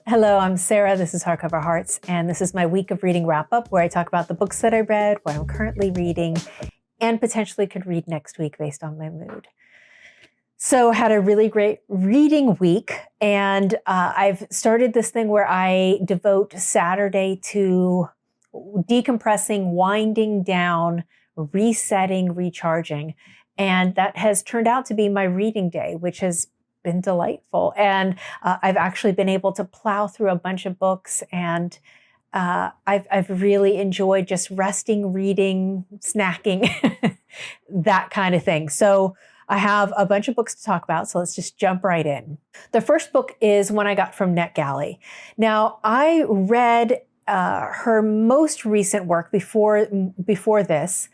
Hello, I'm Sarah. This is Hardcover Hearts, and this is my week of reading wrap-up where I talk about the books that I read, what I'm currently reading, and potentially could read next week based on my mood. So had a really great reading week, and I've started this thing where I devote Saturday to decompressing, winding down, resetting, recharging. And that has turned out to be my reading day, which has been delightful. And I've actually been able to plow through a bunch of books, and I've really enjoyed just resting, reading, snacking, that kind of thing. So I have a bunch of books to talk about, so let's just jump right in. The first book is one I got from NetGalley. Now, I read her most recent work before this,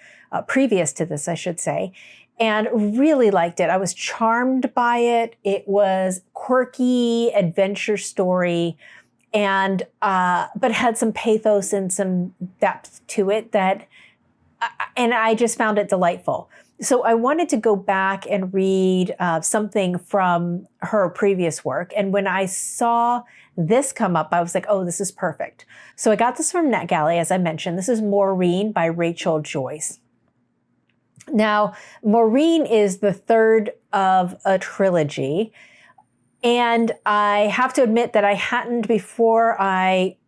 previous to this, I should say, and really liked it. I was charmed by it. It was quirky adventure story, and but had some pathos and some depth to it and I just found it delightful. So I wanted to go back and read something from her previous work. And when I saw this come up, I was like, oh, this is perfect. So I got this from NetGalley, as I mentioned. This is Maureen by Rachel Joyce. Now, Maureen is the third of a trilogy. And I have to admit that I hadn't, before I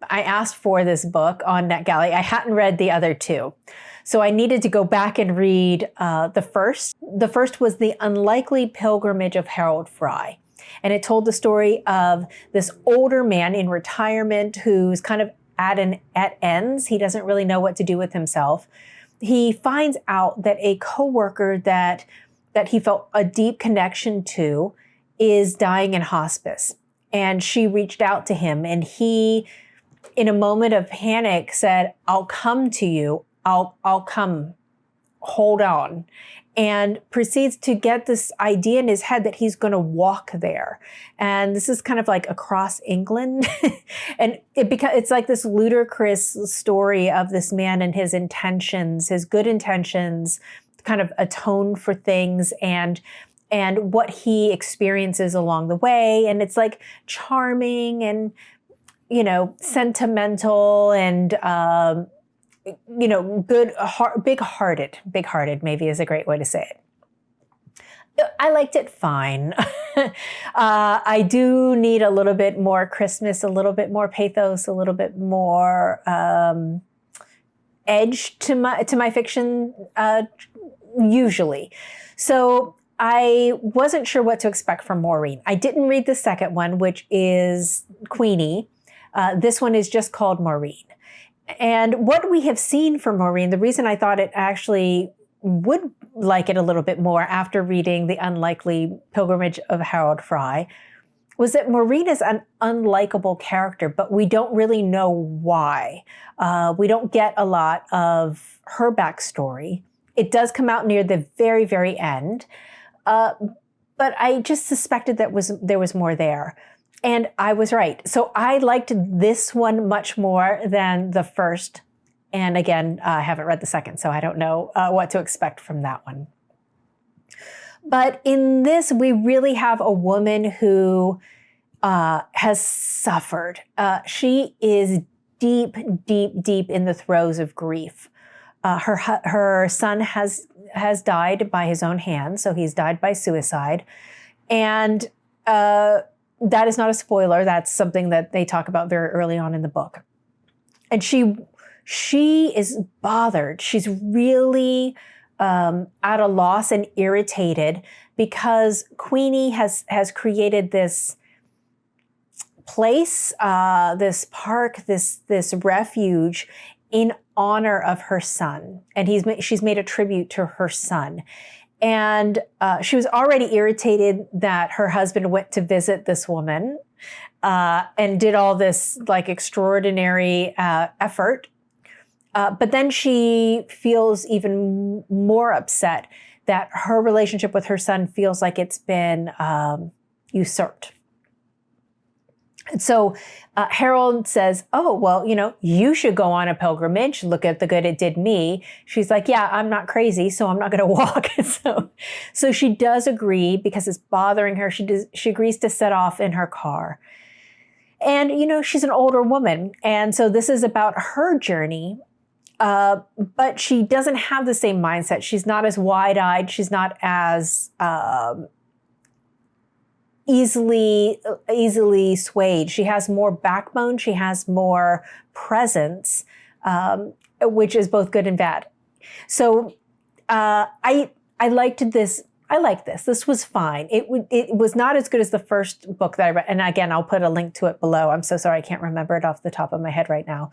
asked for this book on NetGalley, I hadn't read the other two. So I needed to go back and read the first. The first was The Unlikely Pilgrimage of Harold Fry. And it told the story of this older man in retirement who's kind of at ends. He doesn't really know what to do with himself. He finds out that a coworker that he felt a deep connection to is dying in hospice. And she reached out to him, and he, in a moment of panic, said, I'll come to you. I'll come, hold on, and proceeds to get this idea in his head that he's going to walk there. And this is kind of like across England. And it's like this ludicrous story of this man and his intentions, his good intentions, kind of atone for things and what he experiences along the way. And it's like charming and, sentimental and, good, big-hearted maybe is a great way to say it. I liked it fine. I do need a little bit more Christmas, a little bit more pathos, a little bit more edge to my fiction, usually. So I wasn't sure what to expect from Maureen. I didn't read the second one, which is Queenie. This one is just called Maureen. And what we have seen from Maureen, the reason I thought it actually would like it a little bit more after reading The Unlikely Pilgrimage of Harold Fry, was that Maureen is an unlikable character, but we don't really know why. We don't get a lot of her backstory. It does come out near the very, very end, but I just suspected that there was more there. And I was right. So I liked this one much more than the first. And again, I haven't read the second, so I don't know what to expect from that one. But in this, we really have a woman who has suffered. She is deep, deep, deep in the throes of grief. Her son has died by his own hand, so he's died by suicide. And that is not a spoiler. That's something that they talk about very early on in the book. And she is bothered. She's really at a loss and irritated because Queenie has created this place, this park, this refuge in honor of her son. And she's made a tribute to her son. And she was already irritated that her husband went to visit this woman and did all this like extraordinary effort. But then she feels even more upset that her relationship with her son feels like it's been usurped. And so Harold says, oh, well, you should go on a pilgrimage. Look at the good it did me. She's like, yeah, I'm not crazy, so I'm not going to walk. So she does agree because it's bothering her. She agrees to set off in her car. And, she's an older woman. And so this is about her journey. But she doesn't have the same mindset. She's not as wide-eyed. She's not as easily swayed. She has more backbone. She has more presence, which is both good and bad. So I liked this. I like this. This was fine. It was not as good as the first book that I read. And again, I'll put a link to it below. I'm so sorry. I can't remember it off the top of my head right now.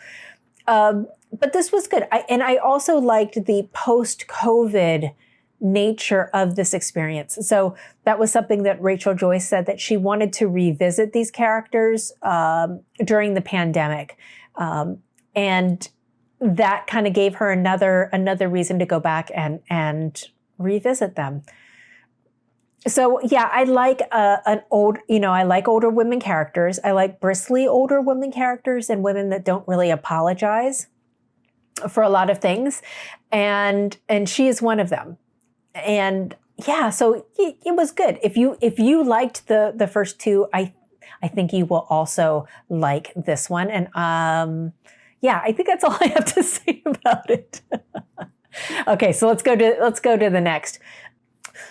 But this was good. I also liked the post-COVID nature of this experience. So that was something that Rachel Joyce said, that she wanted to revisit these characters during the pandemic. And that kind of gave her another reason to go back and revisit them. So yeah, I like I like older women characters. I like bristly older women characters and women that don't really apologize for a lot of things. And she is one of them. And yeah, so it was good. If you liked the first two, I think you will also like this one. And yeah, I think that's all I have to say about it. Okay, so let's go to the next.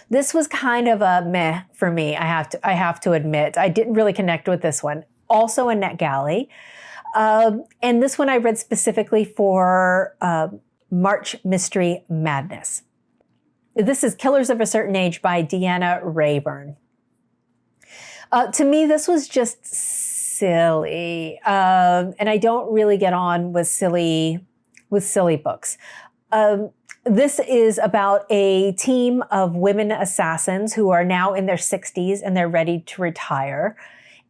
This was kind of a meh for me. I have to admit, I didn't really connect with this one. Also a NetGalley, and this one I read specifically for March Mystery Madness. This is Killers of a Certain Age by Deanna Raybourn. To me, this was just silly, and I don't really get on with silly books. This is about a team of women assassins who are now in their 60s and they're ready to retire.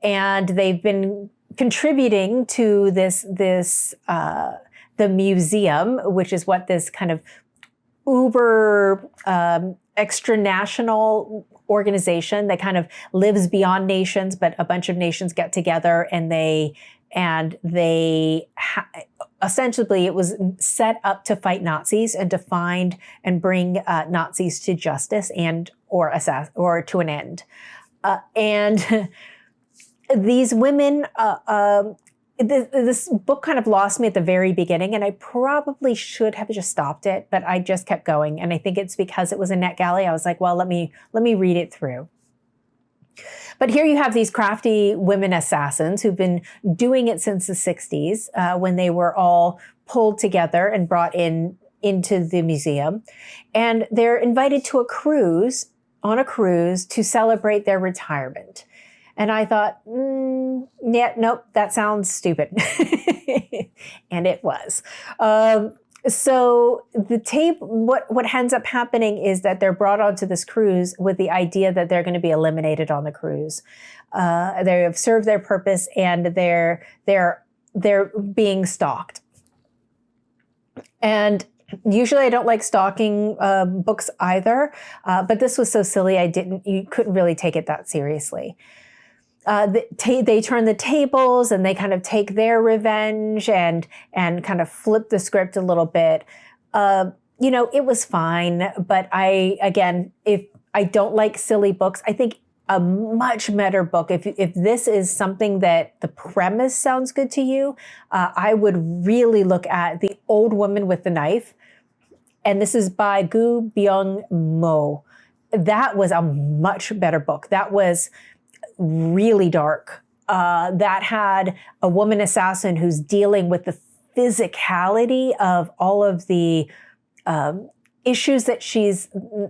And they've been contributing to the museum, which is what this kind of uber extra-national organization that kind of lives beyond nations, but a bunch of nations get together and essentially, it was set up to fight Nazis and to find and bring Nazis to justice or to an end. And these women, this book kind of lost me at the very beginning, and I probably should have just stopped it, but I just kept going. And I think it's because it was a NetGalley. I was like, well, let me read it through. But here you have these crafty women assassins who've been doing it since the 60s, when they were all pulled together and brought into the museum. And they're invited to on a cruise to celebrate their retirement. And I thought, yeah, nope, that sounds stupid. And it was. So what ends up happening is that they're brought onto this cruise with the idea that they're going to be eliminated on the cruise. They have served their purpose and they're being stalked. And usually I don't like stalking books either, but this was so silly you couldn't really take it that seriously. They turn the tables and they kind of take their revenge and kind of flip the script a little bit. It was fine, but if I don't like silly books, I think a much better book, if this is something that the premise sounds good to you, I would really look at The Old Woman with the Knife. And this is by Gu Byeong-mo. That was a much better book. That was really dark. That had a woman assassin who's dealing with the physicality of all of the issues that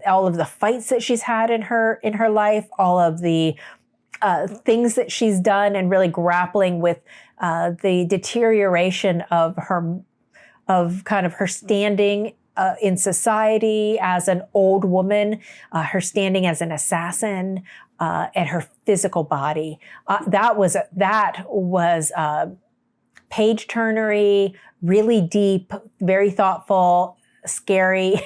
all of the fights that she's had in her life, all of the things that she's done, and really grappling with the deterioration of her standing in society as an old woman, her standing as an assassin, and her physical body. That was page turnery, really deep, very thoughtful, scary.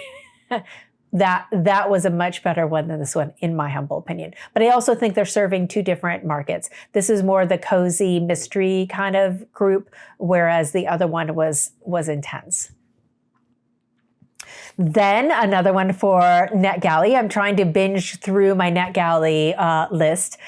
That was a much better one than this one, in my humble opinion. But I also think they're serving two different markets. This is more the cozy mystery kind of group, whereas the other one was intense. Then another one for NetGalley. I'm trying to binge through my NetGalley list.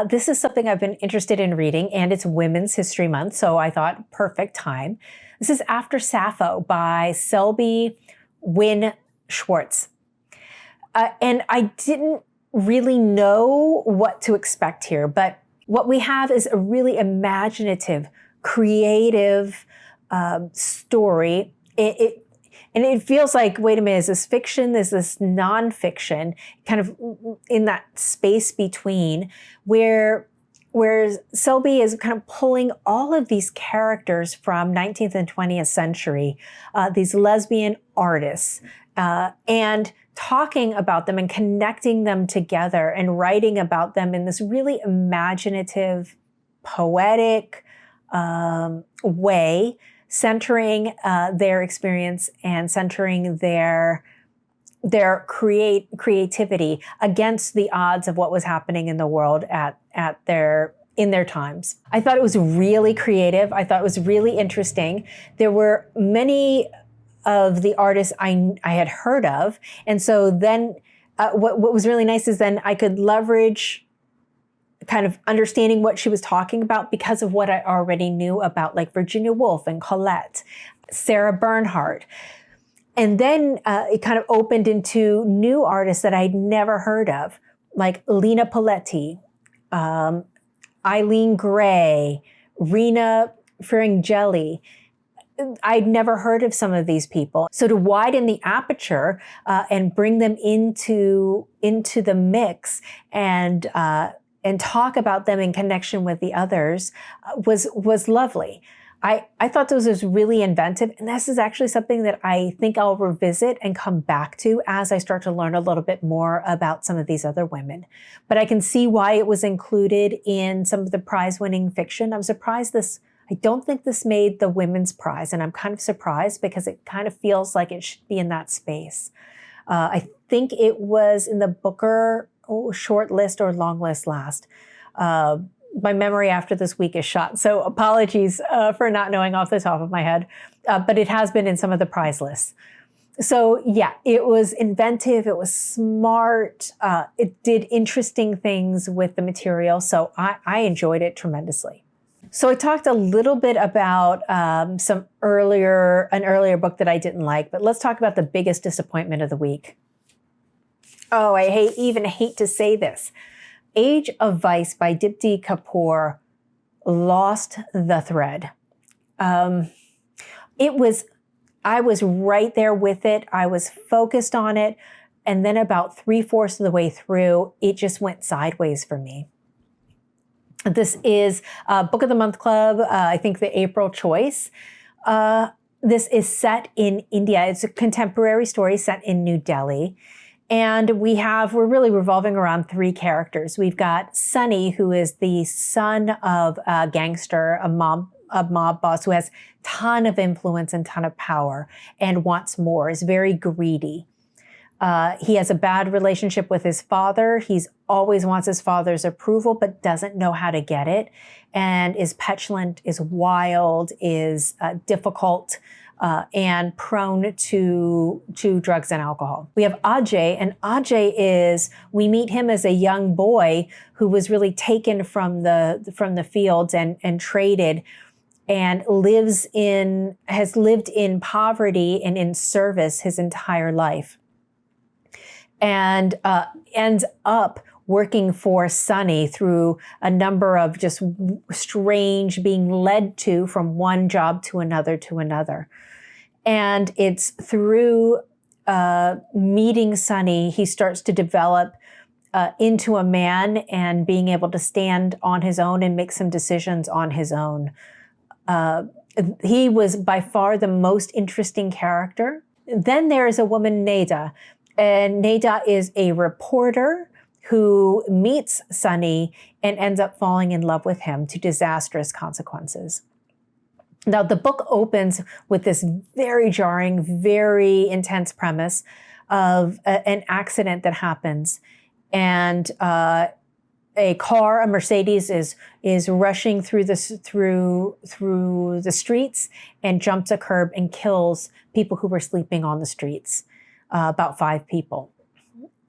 This is something I've been interested in reading, and it's Women's History Month, so I thought perfect time. This is After Sappho by Selby, Wynn, Schwartz. And I didn't really know what to expect here, but what we have is a really imaginative, creative story. And it feels like, wait a minute, is this fiction? Is this nonfiction? Kind of in that space between where Selby is kind of pulling all of these characters from 19th and 20th century, these lesbian artists, and talking about them and connecting them together and writing about them in this really imaginative, poetic way, centering their experience and centering their creativity against the odds of what was happening in the world in their times. I thought it was really creative. I thought it was really interesting. There were many of the artists I had heard of, and so then what was really nice is then I could leverage kind of understanding what she was talking about because of what I already knew about, like Virginia Woolf and Colette, Sarah Bernhardt. And then it kind of opened into new artists that I'd never heard of, like Lena Poletti, Eileen Gray, Rena Ferrangeli. I'd never heard of some of these people. So to widen the aperture and bring them into the mix and talk about them in connection with the others was lovely. I thought this was really inventive, and this is actually something that I think I'll revisit and come back to as I start to learn a little bit more about some of these other women. But I can see why it was included in some of the prize-winning fiction. I'm surprised I don't think this made the women's prize, and I'm kind of surprised because it kind of feels like it should be in that space. I think it was in the Booker short list or long list last. My memory after this week is shot, so apologies for not knowing off the top of my head, but it has been in some of the prize lists. So yeah, it was inventive, it was smart, it did interesting things with the material, so I enjoyed it tremendously. So I talked a little bit about an earlier book that I didn't like, but let's talk about the biggest disappointment of the week. Oh, I hate to say this. Age of Vice by Deepti Kapoor lost the thread. I was right there with it. I was focused on it. And then about 3/4 of the way through, it just went sideways for me. This is Book of the Month Club, I think the April choice. This is set in India. It's a contemporary story set in New Delhi. And we're really revolving around 3 characters. We've got Sunny, who is the son of a gangster, a mob boss who has ton of influence and ton of power and wants more, is very greedy. He has a bad relationship with his father. He's always wants his father's approval, but doesn't know how to get it, and is petulant, is wild, is difficult, and prone to drugs and alcohol. We have Ajay, and Ajay we meet him as a young boy who was really taken from the fields and traded, and has lived in poverty and in service his entire life, and ends up working for Sunny through a number of just strange being led to from one job to another. And it's through meeting Sunny, he starts to develop into a man and being able to stand on his own and make some decisions on his own. He was by far the most interesting character. Then there is a woman, Neda. And Neda is a reporter who meets Sunny and ends up falling in love with him to disastrous consequences. Now, the book opens with this very jarring, very intense premise of an accident that happens. And a car, a Mercedes, is rushing through the streets and jumps a curb and kills people who were sleeping on the streets, about 5 people.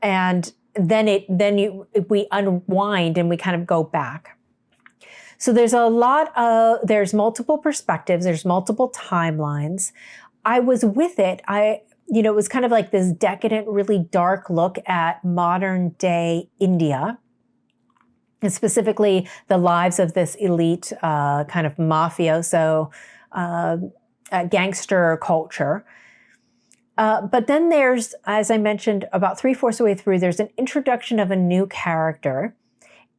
And then we unwind and we kind of go back. So there's multiple perspectives, there's multiple timelines. I was with it. It was kind of like this decadent, really dark look at modern day India, and specifically the lives of this elite kind of mafioso gangster culture. But then there's, as I mentioned, about 3/4 of the way through, there's an introduction of a new character,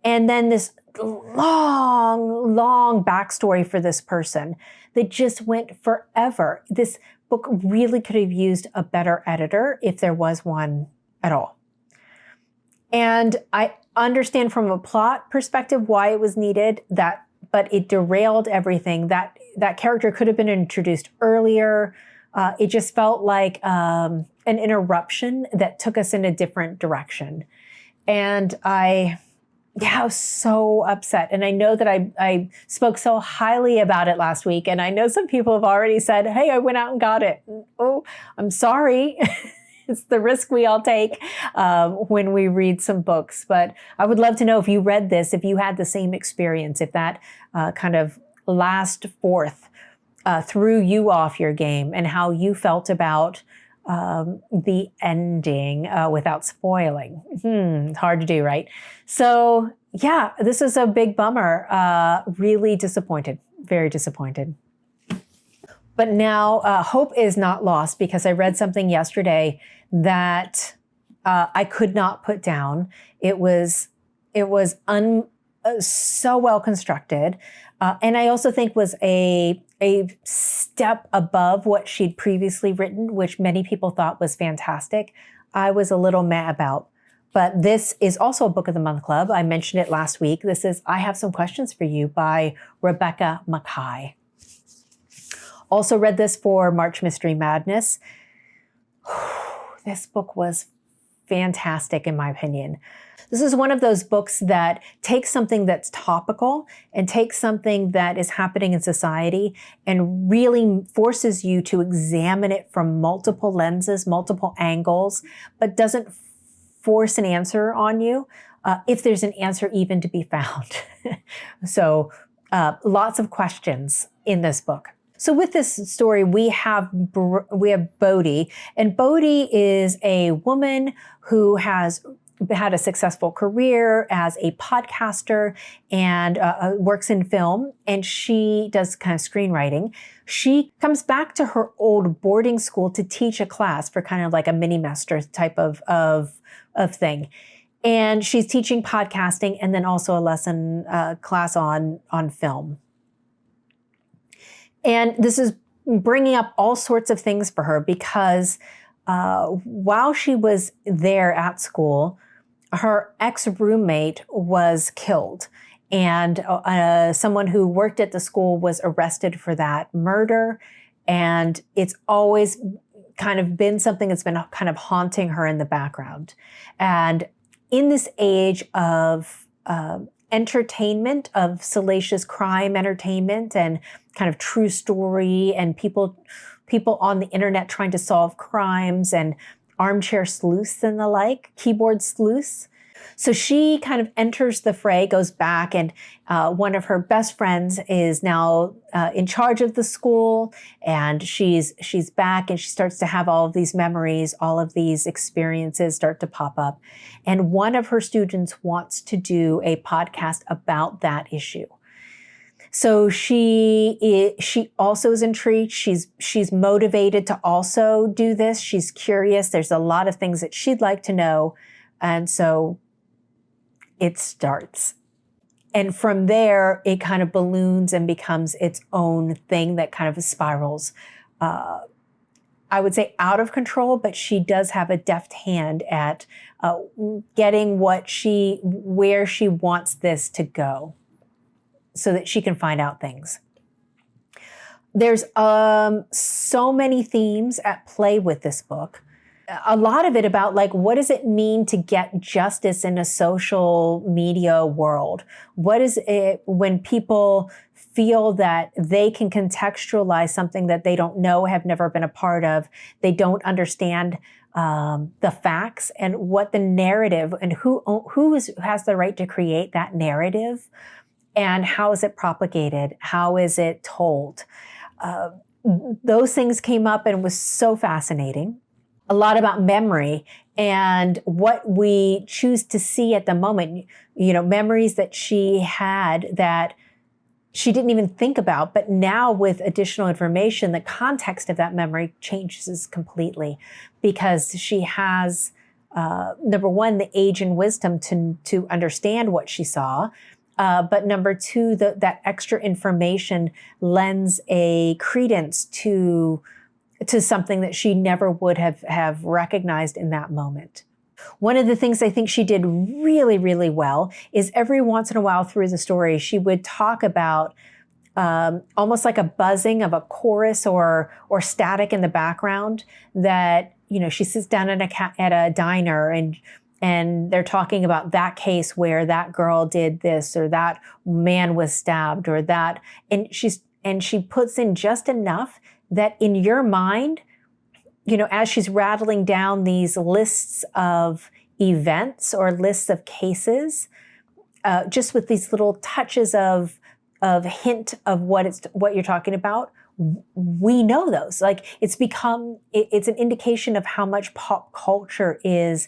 and then this long backstory for this person that just went forever. This book really could have used a better editor if there was one at all. And I understand from a plot perspective why it was needed, but it derailed everything. That character could have been introduced earlier. It just felt like an interruption that took us in a different direction. And I was so upset. And I know that I spoke so highly about it last week. And I know some people have already said, hey, I went out and got it. Oh, I'm sorry. It's the risk we all take when we read some books. But I would love to know if you read this, if you had the same experience, if that kind of last fourth threw you off your game, and how you felt about the ending without spoiling. It's hard to do, right? So yeah, this is a big bummer. Really disappointed, very disappointed. But now hope is not lost, because I read something yesterday that I could not put down. It was so well constructed, and I also think was a step above what she'd previously written, which many people thought was fantastic. I was a little meh about. But this is also a Book of the Month Club. I mentioned it last week. This is I Have Some Questions for You by Rebecca Makkai. Also read this for March Mystery Madness. This book was fantastic, in my opinion. This is one of those books that takes something that's topical and takes something that is happening in society and really forces you to examine it from multiple lenses, multiple angles, but doesn't force an answer on you, if there's an answer even to be found. So lots of questions in this book. So with this story, we have Bodhi, and Bodhi is a woman who has had a successful career as a podcaster and works in film, and she does kind of screenwriting. She comes back to her old boarding school to teach a class for kind of like a mini master type of thing. And she's teaching podcasting and then also a lesson class on film. And this is bringing up all sorts of things for her, because while she was there at school, her ex-roommate was killed, and someone who worked at the school was arrested for that murder. And it's always kind of been something that's been kind of haunting her in the background. And in this age of entertainment, of salacious crime entertainment and kind of true story, and people on the internet trying to solve crimes, and armchair sleuths and the like, keyboard sleuths. So she kind of enters the fray, goes back, and one of her best friends is now in charge of the school, and she's back, and she starts to have all of these memories, all of these experiences start to pop up. And one of her students wants to do a podcast about that issue. So she also is intrigued. She's motivated to also do this. She's curious. There's a lot of things that she'd like to know. And so it starts. And from there, it kind of balloons and becomes its own thing that kind of spirals, I would say, out of control, but she does have a deft hand at getting where she wants this to go, so that she can find out things. There's so many themes at play with this book. a lot of it about like, what does it mean to get justice in a social media world? What is it when people feel that they can contextualize something that they don't know, have never been a part of, they don't understand the facts and what the narrative and who has the right to create that narrative, and how is it propagated? How is it told? Those things came up and was so fascinating. A lot about memory and what we choose to see at the moment, memories that she had that she didn't even think about, but now with additional information, the context of that memory changes completely because she has, number one, the age and wisdom to understand what she saw. But number two, that extra information lends a credence to something that she never would have recognized in that moment. One of the things I think she did really, really well is every once in a while through the story, she would talk about almost like a buzzing of a chorus or static in the background that, she sits down at a diner and they're talking about that case where that girl did this or that man was stabbed or that, and she puts in just enough that in your mind, as she's rattling down these lists of events or lists of cases, just with these little touches of hint of what you're talking about, we know those. Like it's an indication of how much pop culture is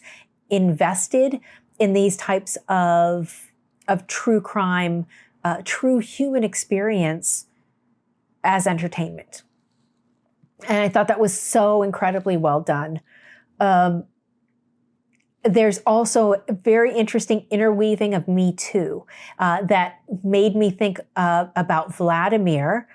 invested in these types of true crime, true human experience as entertainment. And I thought that was so incredibly well done. There's also a very interesting interweaving of Me Too that made me think about Vladimir.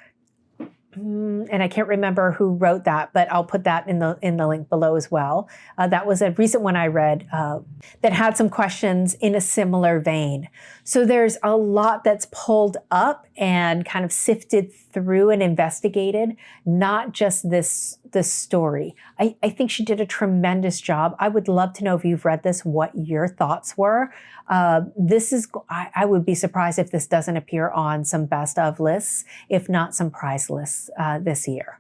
And I can't remember who wrote that, but I'll put that in the link below as well. That was a recent one I read that had some questions in a similar vein. So there's a lot that's pulled up and kind of sifted through and investigated, not just this story. I think she did a tremendous job. I would love to know if you've read this, what your thoughts were. I would be surprised if this doesn't appear on some best of lists, if not some prize lists this year.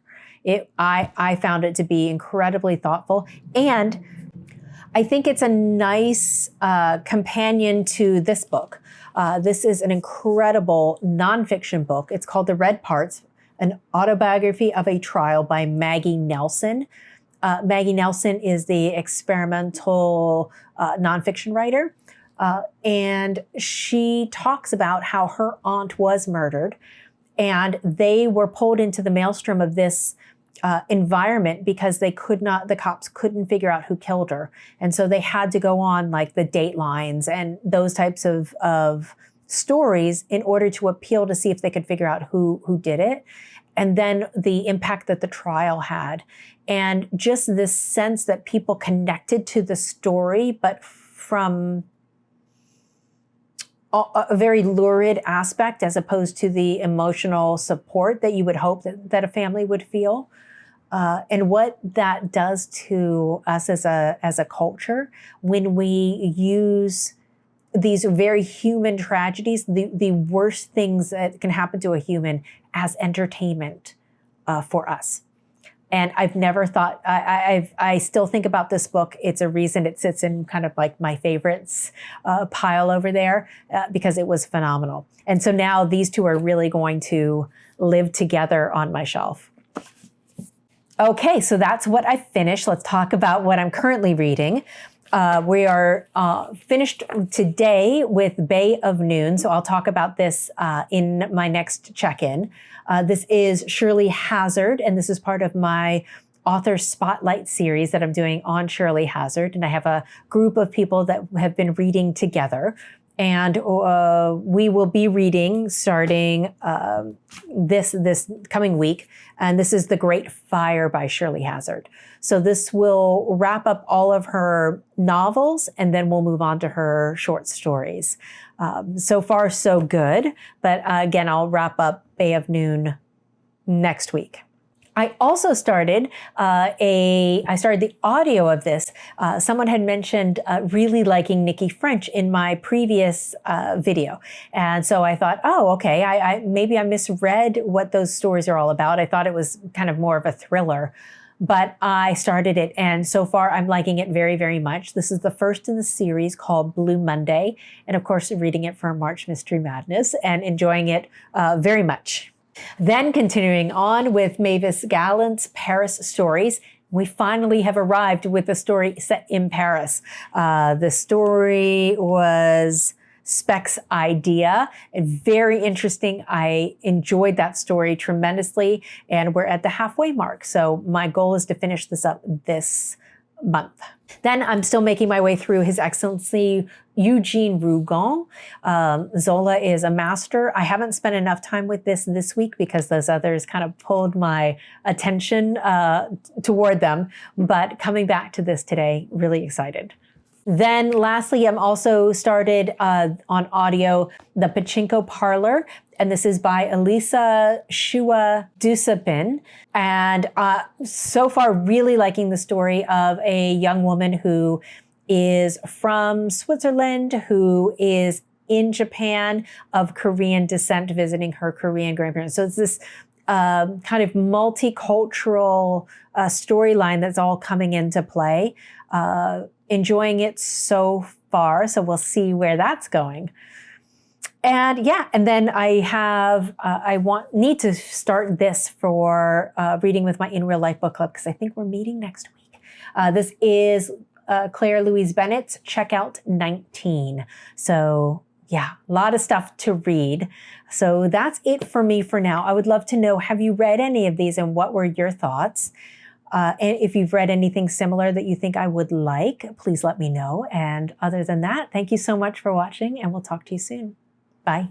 I found it to be incredibly thoughtful, and I think it's a nice companion to this book. This is an incredible nonfiction book. It's called The Red Parts, an autobiography of a trial by Maggie Nelson. Maggie Nelson is the experimental nonfiction writer. And she talks about how her aunt was murdered and they were pulled into the maelstrom of this environment because the cops couldn't figure out who killed her. And so they had to go on like the Datelines and those types of stories in order to appeal to see if they could figure out who did it. And then the impact that the trial had. And just this sense that people connected to the story, but from a very lurid aspect as opposed to the emotional support that you would hope that a family would feel. And what that does to us as a culture when we use these very human tragedies, the worst things that can happen to a human as entertainment for us. And I've never thought, I still think about this book. It's a reason it sits in kind of like my favorites pile over there because it was phenomenal. And so now these two are really going to live together on my shelf. Okay, so that's what I finished. Let's talk about what I'm currently reading. We are finished today with Bay of Noon, so I'll talk about this in my next check-in. This is Shirley Hazard, and this is part of my author spotlight series that I'm doing on Shirley Hazard. And I have a group of people that have been reading together. And we will be reading starting this coming week. And this is The Great Fire by Shirley Hazard. So this will wrap up all of her novels, and then we'll move on to her short stories. So far, so good. But again, I'll wrap up Bay of Noon next week. I also started I started the audio of this. Someone had mentioned really liking Nikki French in my previous video. And so I thought, oh, okay, maybe I misread what those stories are all about. I thought it was kind of more of a thriller. But I started it, and so far I'm liking it very, very much. This is the first in the series called Blue Monday, and of course reading it for March Mystery Madness and enjoying it very much. Then continuing on with Mavis Gallant's Paris stories, we finally have arrived with a story set in Paris. The story was Speck's idea. Very interesting. I enjoyed that story tremendously, and we're at the halfway mark. So my goal is to finish this up this month. Then I'm still making my way through His Excellency Eugene Rougon. Zola is a master. I haven't spent enough time with this week because those others kind of pulled my attention toward them. But coming back to this today, really excited. Then lastly, I'm also started on audio, The Pachinko Parlor, and this is by Elisa Shua Dusapin. And so far, really liking the story of a young woman who is from Switzerland, who is in Japan, of Korean descent, visiting her Korean grandparents. So it's this kind of multicultural storyline that's all coming into play. Enjoying it so far, so we'll see where that's going. And yeah, and then I have, need to start this for reading with my In Real Life book club, because I think we're meeting next week. This is Claire Louise Bennett's Checkout 19. So yeah, a lot of stuff to read. So that's it for me for now. I would love to know, have you read any of these and what were your thoughts? And if you've read anything similar that you think I would like, please let me know. And other than that, thank you so much for watching, and we'll talk to you soon. Bye.